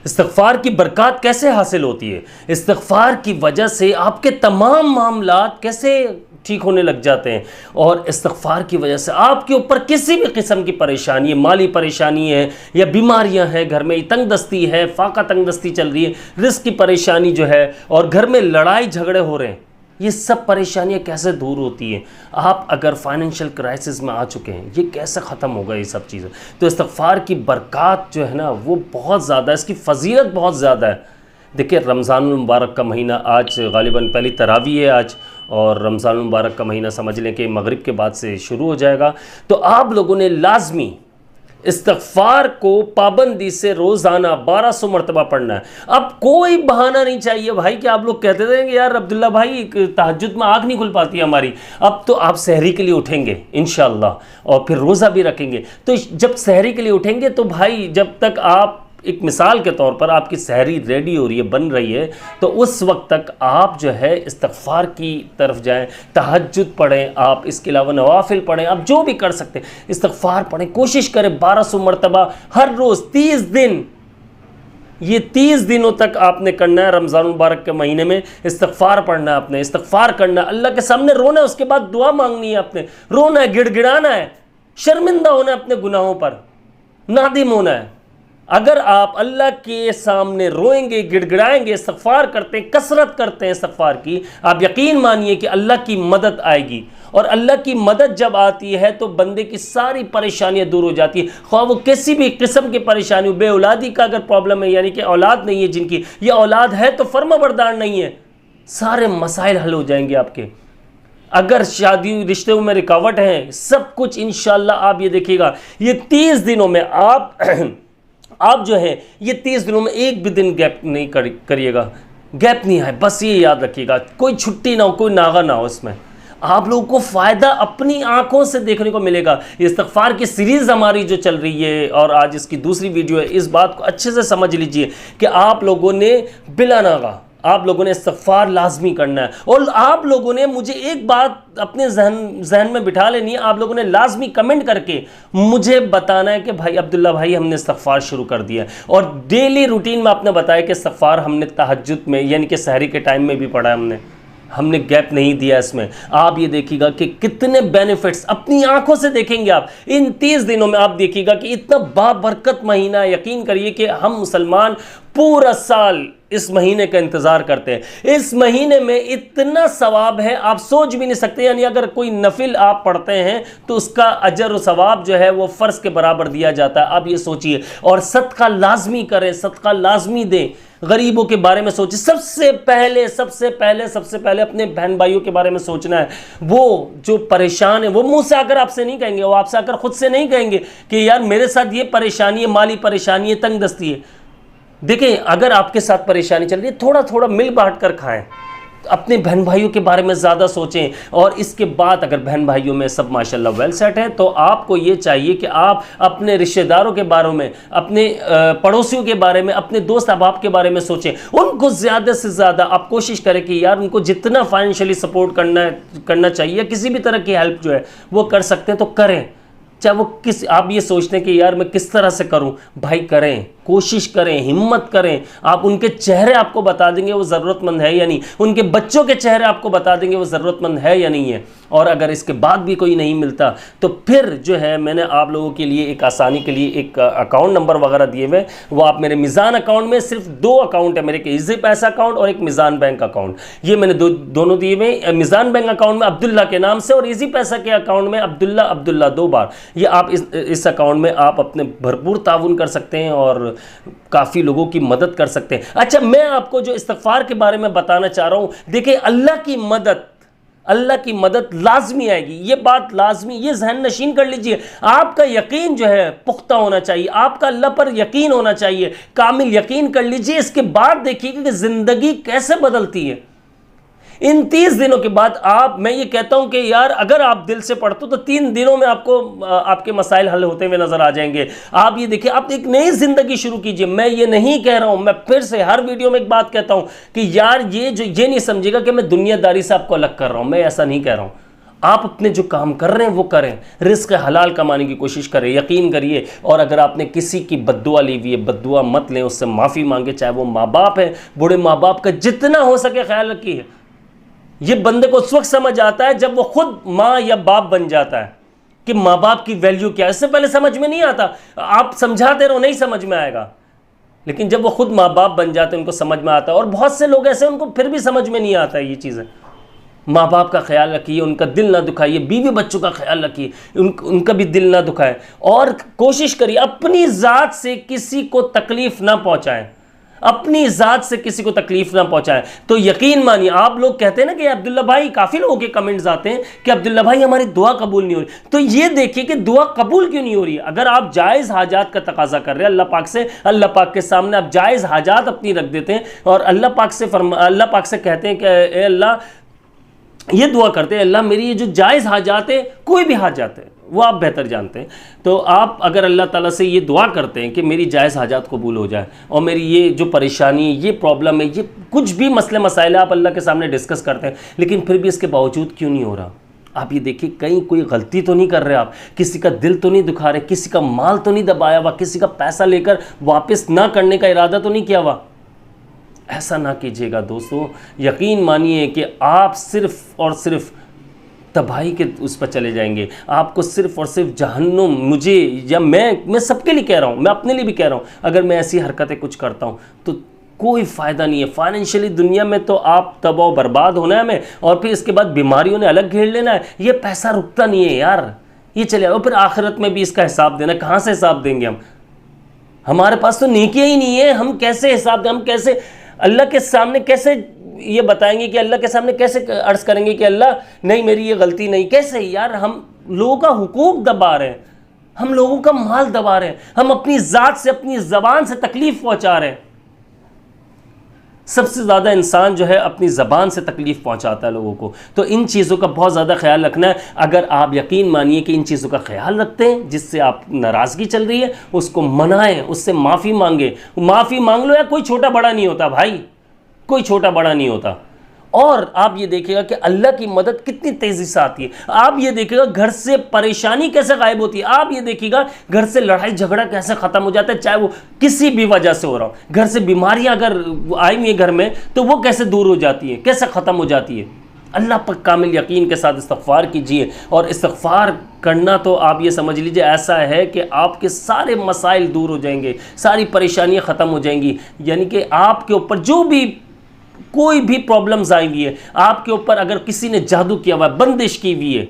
استغفار کی برکات کیسے حاصل ہوتی ہے؟ استغفار کی وجہ سے آپ کے تمام معاملات کیسے ٹھیک ہونے لگ جاتے ہیں، اور استغفار کی وجہ سے آپ کے اوپر کسی بھی قسم کی پریشانی ہے، مالی پریشانی ہے یا بیماریاں ہیں، گھر میں تنگ دستی ہے، فاقہ تنگ دستی چل رہی ہے، رزق کی پریشانی جو ہے، اور گھر میں لڑائی جھگڑے ہو رہے ہیں، یہ سب پریشانیاں کیسے دور ہوتی ہیں؟ آپ اگر فائنینشیل کرائسس میں آ چکے ہیں، یہ کیسے ختم ہوگا یہ سب چیزیں؟ تو استغفار کی برکات جو ہے نا وہ بہت زیادہ ہے، اس کی فضیلت بہت زیادہ ہے۔ دیکھیں رمضان المبارک کا مہینہ آج غالباً پہلی تراویح ہے آج، اور رمضان المبارک کا مہینہ سمجھ لیں کہ مغرب کے بعد سے شروع ہو جائے گا، تو آپ لوگوں نے لازمی استغفار کو پابندی سے روزانہ 1200 مرتبہ پڑھنا ہے۔ اب کوئی بہانہ نہیں چاہیے بھائی کہ آپ لوگ کہتے تھے کہ یار عبداللہ بھائی تہجد میں آنکھ نہیں کھل پاتی ہماری، اب تو آپ سحری کے لیے اٹھیں گے انشاءاللہ اور پھر روزہ بھی رکھیں گے، تو جب سحری کے لیے اٹھیں گے تو بھائی جب تک آپ ایک مثال کے طور پر آپ کی سحری ریڈی ہو رہی ہے، بن رہی ہے، تو اس وقت تک آپ جو ہے استغفار کی طرف جائیں، تہجد پڑھیں، آپ اس کے علاوہ نوافل پڑھیں، آپ جو بھی کر سکتے ہیں استغفار پڑھیں، کوشش کریں 1200 مرتبہ ہر روز 30 دن، یہ 30 دنوں تک آپ نے کرنا ہے۔ رمضان مبارک کے مہینے میں استغفار پڑھنا ہے، آپ نے استغفار کرنا ہے، اللہ کے سامنے رونا ہے، اس کے بعد دعا مانگنی ہے، آپ نے رونا ہے، گڑ گڑانا ہے، شرمندہ ہونا ہے اپنے گناہوں پر، نادم ہونا ہے۔ اگر آپ اللہ کے سامنے روئیں گے، گڑ گڑائیں گے، استغفار کرتے ہیں، کثرت کرتے ہیں استغفار کی، آپ یقین مانیے کہ اللہ کی مدد آئے گی، اور اللہ کی مدد جب آتی ہے تو بندے کی ساری پریشانیاں دور ہو جاتی ہیں، خواہ وہ کسی بھی قسم کی پریشانی ہو، بے اولادی کا اگر پرابلم ہے، یعنی کہ اولاد نہیں ہے جن کی، یا اولاد ہے تو فرما بردار نہیں ہے، سارے مسائل حل ہو جائیں گے آپ کے۔ اگر شادی رشتوں میں رکاوٹ ہیں، سب کچھ انشاءاللہ آپ یہ دیکھیے گا، یہ 30 دنوں میں آپ جو ہے یہ 30 دنوں میں ایک بھی دن گیپ نہیں کریے گا، گیپ نہیں ہے، بس یہ یاد رکھیے گا، کوئی چھٹی نہ ہو، کوئی ناغہ نہ ہو، اس میں آپ لوگوں کو فائدہ اپنی آنکھوں سے دیکھنے کو ملے گا۔ استغفار کی سیریز ہماری جو چل رہی ہے، اور آج اس کی دوسری ویڈیو ہے، اس بات کو اچھے سے سمجھ لیجئے کہ آپ لوگوں نے بلا ناغہ آپ لوگوں نے استغفار لازمی کرنا ہے، اور آپ لوگوں نے مجھے ایک بات اپنے ذہن میں بٹھا لینی ہے، آپ لوگوں نے لازمی کمنٹ کر کے مجھے بتانا ہے کہ بھائی عبداللہ بھائی ہم نے استغفار شروع کر دیا ہے، اور ڈیلی روٹین میں آپ نے بتایا کہ استغفار ہم نے تہجد میں یعنی کہ سحری کے ٹائم میں بھی پڑھا ہے، ہم نے گیپ نہیں دیا اس میں۔ آپ یہ دیکھیے گا کہ کتنے بینیفٹس اپنی آنکھوں سے دیکھیں گے آپ ان 30 دنوں میں، آپ دیکھیے گا کہ اتنا بابرکت مہینہ، یقین کریے کہ ہم مسلمان پورا سال اس مہینے کا انتظار کرتے ہیں، اس مہینے میں اتنا ثواب ہے آپ سوچ بھی نہیں سکتے، یعنی اگر کوئی نفل آپ پڑھتے ہیں تو اس کا اجر و ثواب جو ہے وہ فرض کے برابر دیا جاتا ہے، آپ یہ سوچئے، اور صدقہ لازمی کریں، صدقہ لازمی دیں، غریبوں کے بارے میں سوچیں، سب سے پہلے اپنے بہن بھائیوں کے بارے میں سوچنا ہے، وہ جو پریشان ہیں، وہ منہ سے آ کر آپ سے نہیں کہیں گے، وہ آپ سے آ کر خود سے نہیں کہیں گے کہ یار میرے ساتھ یہ پریشانی ہے، مالی پریشانی ہے، تنگ دستی ہے۔ دیکھیں اگر آپ کے ساتھ پریشانی چل رہی ہے، تھوڑا تھوڑا مل بانٹ کر کھائیں، اپنے بہن بھائیوں کے بارے میں زیادہ سوچیں، اور اس کے بعد اگر بہن بھائیوں میں سب ماشاءاللہ ویل سیٹ ہیں تو آپ کو یہ چاہیے کہ آپ اپنے رشتہ داروں کے بارے میں، اپنے پڑوسیوں کے بارے میں، اپنے دوست احباب کے بارے میں سوچیں، ان کو زیادہ سے زیادہ آپ کوشش کریں کہ یار ان کو جتنا فائنینشلی سپورٹ کرنا چاہیے، کسی بھی طرح کی ہیلپ جو ہے وہ کر سکتے ہیں تو کریں، چاہے وہ آپ یہ سوچتے ہیں کہ یار میں کس طرح سے کروں، بھائی کریں، کوشش کریں، ہمت کریں، آپ ان کے چہرے آپ کو بتا دیں گے وہ ضرورت مند ہے یا نہیں، ان کے بچوں کے چہرے آپ کو بتا دیں گے وہ ضرورت مند ہے یا نہیں ہے، اور اگر اس کے بعد بھی کوئی نہیں ملتا تو پھر جو ہے میں نے آپ لوگوں کے لیے ایک آسانی کے لیے ایک اکاؤنٹ نمبر وغیرہ دیے ہوئے، وہ آپ میرے میزان اکاؤنٹ میں، صرف 2 اکاؤنٹ ہے میرے کے، ایزی پیسہ اکاؤنٹ اور ایک میزان بینک اکاؤنٹ، یہ میں نے دونوں دیے ہوئے، میزان بینک اکاؤنٹ میں عبداللہ کے نام سے، اور ایزی پیسہ کے اکاؤنٹ میں عبداللہ 2 بار، یہ آپ اس اکاؤنٹ میں آپ اپنے بھرپور تعاون کر سکتے ہیں اور کافی لوگوں کی مدد کر سکتے ہیں۔ اچھا میں آپ کو جو استغفار کے بارے میں بتانا چاہ رہا ہوں، دیکھیں اللہ کی مدد لازمی آئے گی، یہ بات لازمی، یہ ذہن نشین کر لیجئے، آپ کا یقین جو ہے پختہ ہونا چاہیے، آپ کا اللہ پر یقین ہونا چاہیے، کامل یقین کر لیجئے، اس کے بعد دیکھیے کہ زندگی کیسے بدلتی ہے۔ ان 30 دنوں کے بعد میں یہ کہتا ہوں کہ یار اگر آپ دل سے پڑھتے ہو تو 3 دنوں میں آپ کے مسائل حل ہوتے ہوئے نظر آ جائیں گے۔ آپ یہ دیکھیں، آپ ایک نئی زندگی شروع کیجئے۔ میں یہ نہیں کہہ رہا ہوں، میں پھر سے ہر ویڈیو میں ایک بات کہتا ہوں کہ یار یہ نہیں سمجھے گا کہ میں دنیا داری سے آپ کو الگ کر رہا ہوں، میں ایسا نہیں کہہ رہا ہوں۔ آپ اپنے جو کام کر رہے ہیں وہ کریں، رزق حلال کمانے کی کوشش کریں، یقین کریے. اور اگر آپ نے کسی کی بد دعا لی ہوئی ہے، بد دعا مت لیں، اس سے معافی مانگے، چاہے وہ ماں باپ ہے، بوڑھے ماں باپ کا جتنا ہو سکے خیال رکھیے. یہ بندے کو اس وقت سمجھ آتا ہے جب وہ خود ماں یا باپ بن جاتا ہے کہ ماں باپ کی ویلیو کیا ہے. اس سے پہلے سمجھ میں نہیں آتا، آپ سمجھاتے رہو نہیں سمجھ میں آئے گا، لیکن جب وہ خود ماں باپ بن جاتے ہیں ان کو سمجھ میں آتا ہے. اور بہت سے لوگ ایسے ان کو پھر بھی سمجھ میں نہیں آتا ہے یہ چیزیں. ماں باپ کا خیال رکھیے، ان کا دل نہ دکھائیے، بیوی بچوں کا خیال رکھیے، ان کا بھی دل نہ دکھائے. اور کوشش کریے اپنی ذات سے کسی کو تکلیف نہ پہنچائیں، اپنی ذات سے کسی کو تکلیف نہ پہنچائیں. تو یقین مانیے، آپ لوگ کہتے ہیں نا کہ عبداللہ بھائی، کافی لوگوں کے کمنٹس آتے ہیں کہ عبداللہ بھائی ہماری دعا قبول نہیں ہو رہی. تو یہ دیکھیے کہ دعا قبول کیوں نہیں ہو رہی ہے. اگر آپ جائز حاجات کا تقاضا کر رہے ہیں اللہ پاک کے سامنے آپ جائز حاجات اپنی رکھ دیتے ہیں اور اللہ پاک سے کہتے ہیں کہ اے اللہ، یہ دعا کرتے ہیں اللہ میری یہ جو جائز حاجات ہے، کوئی بھی حاجات ہے وہ آپ بہتر جانتے ہیں، تو آپ اگر اللہ تعالیٰ سے یہ دعا کرتے ہیں کہ میری جائز حاجات قبول ہو جائے اور میری یہ جو پریشانی، یہ پرابلم ہے، یہ کچھ بھی مسئلے مسائل آپ اللہ کے سامنے ڈسکس کرتے ہیں، لیکن پھر بھی اس کے باوجود کیوں نہیں ہو رہا. آپ یہ دیکھیں کہیں کوئی غلطی تو نہیں کر رہے، آپ کسی کا دل تو نہیں دکھا رہے، کسی کا مال تو نہیں دبایا ہوا، کسی کا پیسہ لے کر واپس نہ کرنے کا ارادہ تو نہیں کیا ہوا. ایسا نہ کیجیے گا دوستو. یقین مانیے کہ آپ صرف اور صرف تباہی کے اس پر چلے جائیں گے. آپ کو صرف اور صرف جہنم، مجھے یا میں سب کے لیے کہہ رہا ہوں، میں اپنے لیے بھی کہہ رہا ہوں، اگر میں ایسی حرکتیں کچھ کرتا ہوں تو کوئی فائدہ نہیں ہے. فائنینشلی دنیا میں تو آپ تباہ و برباد ہونا ہے ہمیں، اور پھر اس کے بعد بیماریوں نے الگ گھیر لینا ہے. یہ پیسہ رکتا نہیں ہے یار، یہ چلے. اور پھر آخرت میں بھی اس کا حساب دینا، کہاں سے حساب دیں گے ہم؟ ہمارے پاس تو نیکیاں ہی نہیں ہیں، ہم کیسے حساب دیں؟ ہم کیسے اللہ کے سامنے کیسے یہ بتائیں گے کہ اللہ کے سامنے کیسے عرض کریں گے کہ اللہ نہیں میری یہ غلطی نہیں؟ کیسے یار؟ ہم لوگوں کا حقوق دبا رہے ہیں، ہم لوگوں کا مال دبا رہے ہیں، ہم اپنی ذات سے، اپنی زبان سے تکلیف پہنچا رہے ہیں. سب سے زیادہ انسان جو ہے اپنی زبان سے تکلیف پہنچاتا ہے لوگوں کو. تو ان چیزوں کا بہت زیادہ خیال رکھنا ہے. اگر آپ یقین مانیے کہ ان چیزوں کا خیال رکھتے ہیں، جس سے آپ ناراضگی چل رہی ہے اس کو منائیں، اس سے معافی مانگیں. معافی مانگ لو، یا کوئی چھوٹا بڑا نہیں ہوتا بھائی، کوئی چھوٹا بڑا نہیں ہوتا. اور آپ یہ دیکھیں گا کہ اللہ کی مدد کتنی تیزی سے آتی ہے. آپ یہ دیکھیں گا گھر سے پریشانی کیسے غائب ہوتی ہے. آپ یہ دیکھیں گا گھر سے لڑائی جھگڑا کیسے ختم ہو جاتا ہے، چاہے وہ کسی بھی وجہ سے ہو رہا ہو. گھر سے بیماریاں اگر آئی ہوئی ہیں گھر میں تو وہ کیسے دور ہو جاتی ہیں، کیسے ختم ہو جاتی ہے. اللہ پر کامل یقین کے ساتھ استغفار کیجئے. اور استغفار کرنا تو آپ یہ سمجھ لیجئے ایسا ہے کہ آپ کے سارے مسائل دور ہو جائیں گے، ساری پریشانیاں ختم ہو جائیں گی. یعنی کہ آپ کے اوپر جو بھی کوئی بھی پرابلمز آئی ہوئی ہے، آپ کے اوپر اگر کسی نے جادو کیا ہوا ہے، بندش کی ہوئی ہے،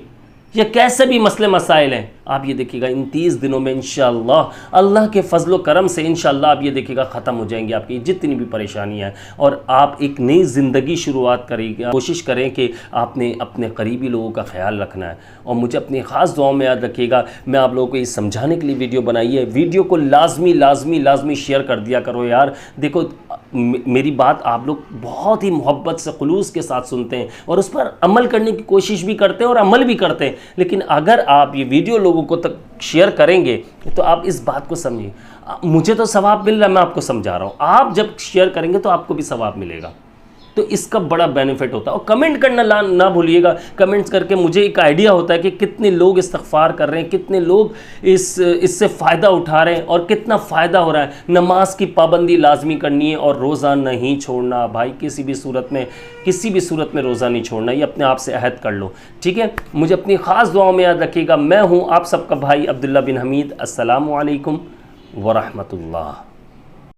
یا کیسے بھی مسئلے مسائل ہیں، آپ یہ دیکھیے گا ان 30 دنوں میں انشاءاللہ اللہ کے فضل و کرم سے انشاءاللہ آپ یہ دیکھیے گا ختم ہو جائیں گے آپ کی جتنی بھی پریشانیاں ہیں. اور آپ ایک نئی زندگی شروعات کریں گے. کوشش کریں کہ آپ نے اپنے قریبی لوگوں کا خیال رکھنا ہے. اور مجھے اپنی خاص دعاؤں میں یاد رکھیے گا. میں آپ لوگوں کو یہ سمجھانے کے لیے ویڈیو بنائی ہے، ویڈیو کو لازمی شیئر کر دیا کرو یار. دیکھو میری بات آپ لوگ بہت ہی محبت سے خلوص کے ساتھ سنتے ہیں اور اس پر عمل کرنے کی کوشش بھی کرتے ہیں اور عمل بھی کرتے ہیں. لیکن اگر آپ یہ ویڈیو لوگوں کو تک شیئر کریں گے تو آپ اس بات کو سمجھیں. مجھے تو ثواب مل رہا ہے، میں آپ کو سمجھا رہا ہوں. آپ جب شیئر کریں گے تو آپ کو بھی ثواب ملے گا. تو اس کا بڑا بینیفٹ ہوتا ہے. اور کمنٹ کرنا نہ بھولیے گا. کمنٹس کر کے مجھے ایک آئیڈیا ہوتا ہے کہ کتنے لوگ استغفار کر رہے ہیں، کتنے لوگ اس سے فائدہ اٹھا رہے ہیں اور کتنا فائدہ ہو رہا ہے. نماز کی پابندی لازمی کرنی ہے اور روزہ نہیں چھوڑنا بھائی، کسی بھی صورت میں روزہ نہیں چھوڑنا. یہ اپنے آپ سے عہد کر لو، ٹھیک ہے. مجھے اپنی خاص دعاؤں میں یاد رکھیے گا. میں ہوں آپ سب کا بھائی عبداللہ بن حمید. السلام علیکم ورحمۃ اللہ.